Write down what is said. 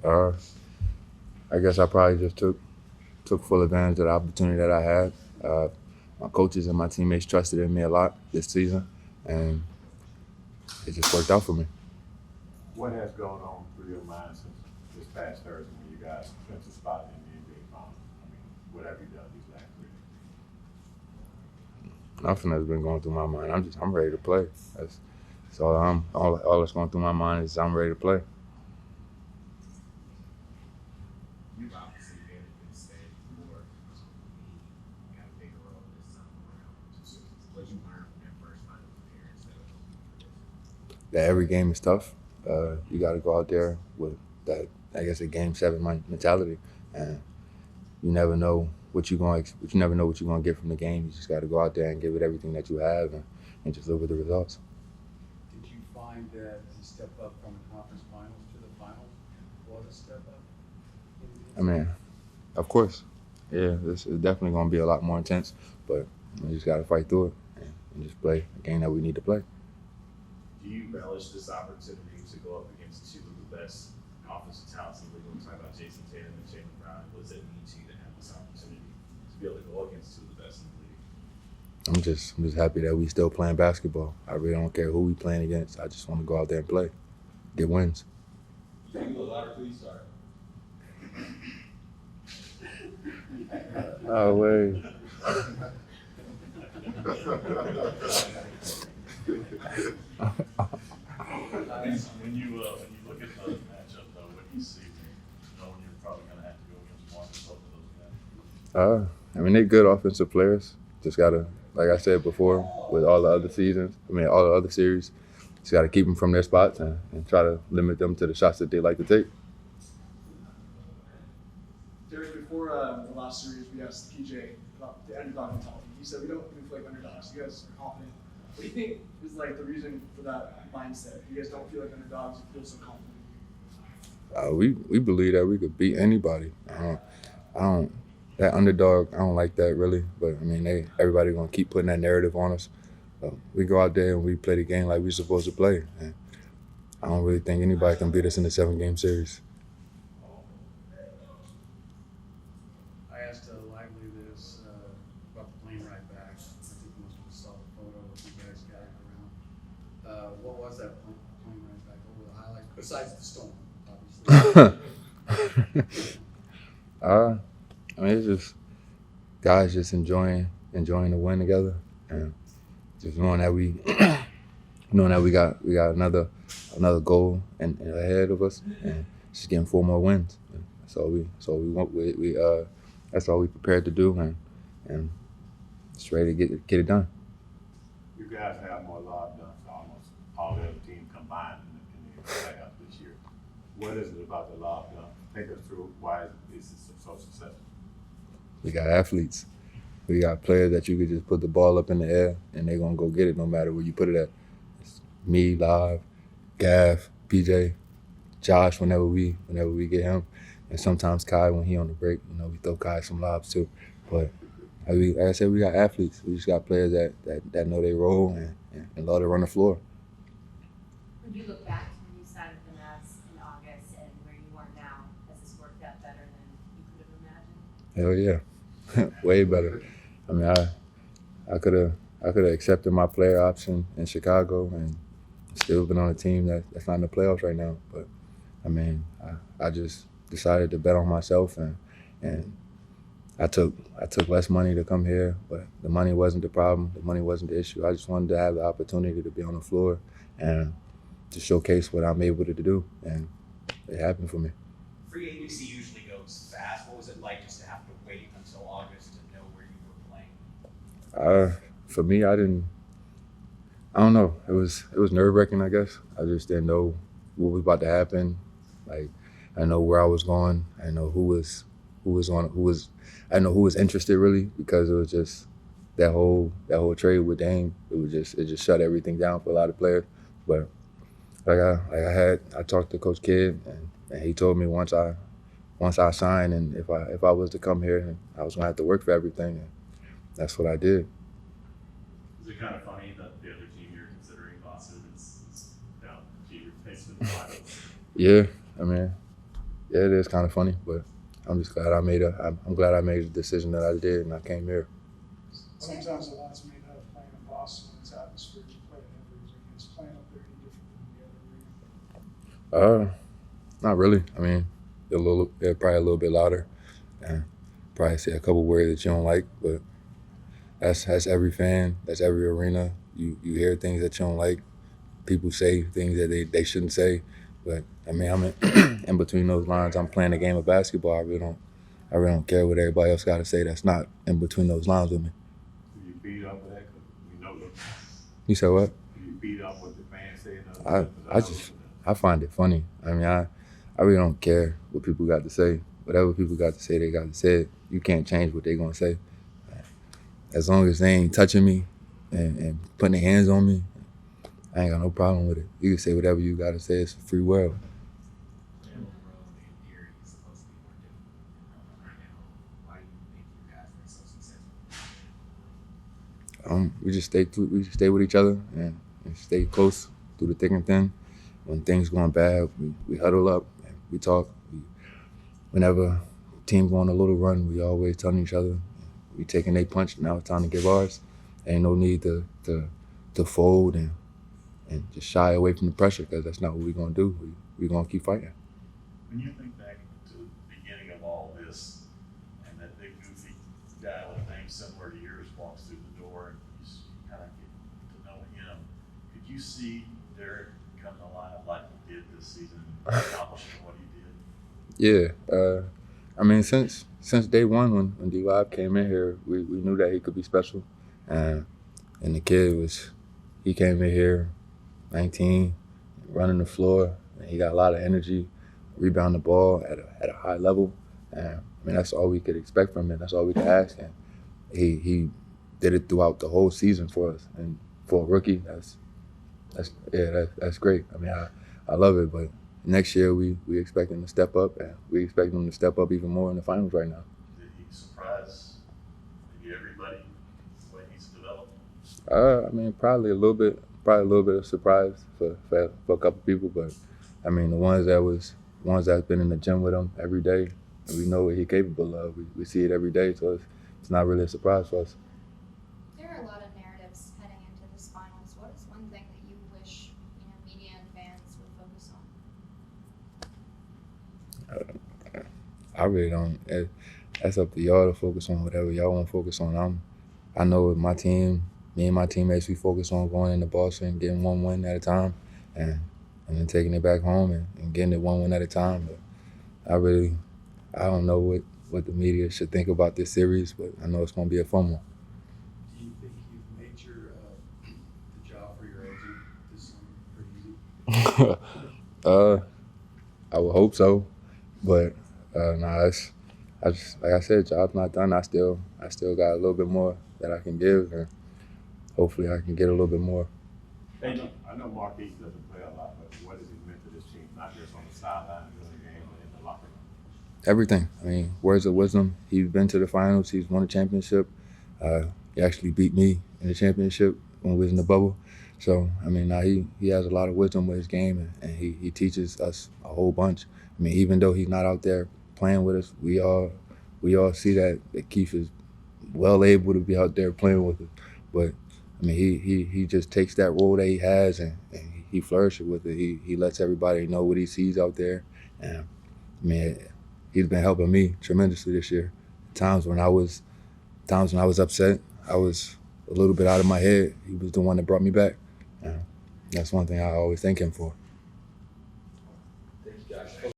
Uh, I guess I probably just took full advantage of the opportunity that I had. My coaches and my teammates trusted in me a lot this season, and it just worked out for me. What has gone on through your mind since this past Thursday when you guys clinched a spot in the NBA Finals? I mean, what have you done these last 3 days? Nothing has been going through my mind. I'm ready to play. That's all that's going through my mind is I'm ready to play. You've obviously been in good stead for got a bigger role this time around. What you learned from that first final appearance that will help you for this? That every game is tough. You got to go out there with that. I guess a game 7 mentality, and you never know what you never know what you're gonna get from the game. You just got to go out there and give it everything that you have, and just live with the results. Did you find that the step up from the conference finals to the finals was a step up? I mean, of course, yeah, this is definitely gonna be a lot more intense, but we just got to fight through it and just play a game that we need to play. Do you relish this opportunity to go up against two of the best offensive talents in the league? We're talking about Jason Tatum and Jaylen Brown. What does it mean to you to have this opportunity to be able to go against two of the best in the league? I'm just happy that we still playing basketball. I really don't care who we playing against. I just want to go out there and play, get wins. Can you go louder, please? Sorry. Oh wait. When you look at the matchup, though, what do you see? Knowing you're probably going to have to go against one or both of those guys. I mean, they're good offensive players. Just gotta, like I said before, with all the other all the other series, just gotta keep them from their spots and try to limit them to the shots that they like to take. Derrick, before the last series, we asked PJ about the underdog mentality. He said we don't even feel like underdogs. You guys are confident. What do you think is like the reason for that mindset? You guys don't feel like underdogs. You feel so confident. We believe that we could beat anybody. I don't that underdog. I don't like that really, but I mean, everybody gonna keep putting that narrative on us. We go out there and we play the game like we're supposed to play. And I don't really think anybody can beat us in a 7-game series. I asked Lively this about the plane ride back. I think most of us saw the photo of you guys gathering around. What was that plane ride back? What were the highlights besides the storm, obviously? I mean, it's just guys just enjoying the win together, and just knowing that we got another goal and ahead of us, and just getting 4 more wins. That's all we prepared to do, and just ready to get it done. You guys have more lob dunks than almost all the other teams combined in the playoffs this year. What is it about the lob dunk? Take us through why this is so successful. We got athletes. We got players that you could just put the ball up in the air and they're gonna go get it no matter where you put it at. It's me, Live, Gav, PJ, Josh whenever we get him, and sometimes Kai when he on the break. We throw Kai some lobs too. But like I said, we got athletes. We just got players that know their role and love to run the floor. When you look back to when you signed with the Mavs in August and where you are now, has this worked out better than you could have imagined? Hell yeah. Way better. I mean, I could have accepted my player option in Chicago and still been on a team that's not in the playoffs right now. But I mean, I just decided to bet on myself, and I took less money to come here, but the money wasn't the problem. The money wasn't the issue. I just wanted to have the opportunity to be on the floor and to showcase what I'm able to do, and it happened for me. Free agency usually goes fast. What was it like just to have to wait until August to know where you were playing? For me, I don't know. It was nerve-wracking, I guess. I just didn't know what was about to happen. Like, I didn't know where I was going. I didn't know I didn't know who was interested really, because it was just that whole trade with Dame. It just shut everything down for a lot of players. But I talked to Coach Kidd, and he told me once I signed, and if I was to come here, I was gonna have to work for everything, and that's what I did. Is it kind of funny that the other team you're considering, Boston, is down G replacement in the finals? Yeah, I mean, Yeah, it is kind of funny, but I'm just glad I'm glad I made the decision that I did and I came here. Sometimes a lot's made out of playing in Boston. It's atmosphere to play in every arena. Is playing up there any different than the other arena? Not really. I mean, they're probably a little bit louder, and probably say a couple words that you don't like, but that's every fan. That's every arena. You hear things that you don't like. People say things that they shouldn't say, but I mean, I'm in between those lines. I'm playing a game of basketball. I really don't care what everybody else got to say. That's not in between those lines with me. Do you beat up with that? 'Cause we know that. You said what? Do you beat up what the fans say? I find it funny. I mean, I really don't care what people got to say. Whatever people got to say, they got to say it. You can't change what they gonna say. As long as they ain't touching me and putting their hands on me, I ain't got no problem with it. You can say whatever you got to say. It's a free world. Playing on the road in theory is supposed to be more difficult right now. Why do you think you guys been so successful? We just stay with each other and stay close through the thick and thin. When things going bad, we huddle up and we talk. Whenever team go on a little run, we always telling each other, we taking their punch. Now it's time to give ours. Ain't no need to fold and just shy away from the pressure, because that's not what we're gonna do. We gonna keep fighting. When you think back to the beginning of all this, and that big goofy guy with a name similar to yours walks through the door, and you kind of get to know him, could you see Derrick coming alive like he did this season, accomplishing what he did? Yeah, I mean, since day one when D-Lob came in here, we knew that he could be special, and the kid he came in here 19, running the floor, and he got a lot of energy, rebound the ball at a high level, and I mean, that's all we could expect from him. That's all we could ask, and he did it throughout the whole season for us, and for a rookie, that's great. I mean, I love it, but next year we expect him to step up, and we expect him to step up even more in the finals right now. Did he surprise maybe everybody the way he's developed? I mean, probably a little bit of surprise for a couple people, but I mean, the ones that's been in the gym with him every day, and we know what he's capable of. We see it every day, so it's not really a surprise for us. There are a lot of narratives heading into this finals. What is one thing that you wish, media and fans would focus on? I really don't. That's up to y'all to focus on whatever y'all want to focus on. I know with my team, me and my teammates, we focus on going into Boston, getting one win at a time, and then taking it back home and getting it one win at a time. But I don't know what the media should think about this series, but I know it's going to be a fun one. Do you think you've made the job for your agent this summer pretty easy? I would hope so, but nah, I just like I said, job's not done. I still got a little bit more that I can give, and hopefully I can get a little bit more. I know Marquise doesn't play a lot, but what has he meant to this team, not just on the sideline during the game, but in the locker room? Everything. I mean, words of wisdom. He's been to the finals. He's won a championship. He actually beat me in the championship when we was in the bubble. So, I mean, now he has a lot of wisdom with his game, and he teaches us a whole bunch. I mean, even though he's not out there playing with us, we all see that Keith is well able to be out there playing with us. But I mean, he just takes that role that he has and he flourishes with it. He lets everybody know what he sees out there. And I mean, he's been helping me tremendously this year. Times when I was upset, I was a little bit out of my head. He was the one that brought me back. And that's one thing I always thank him for.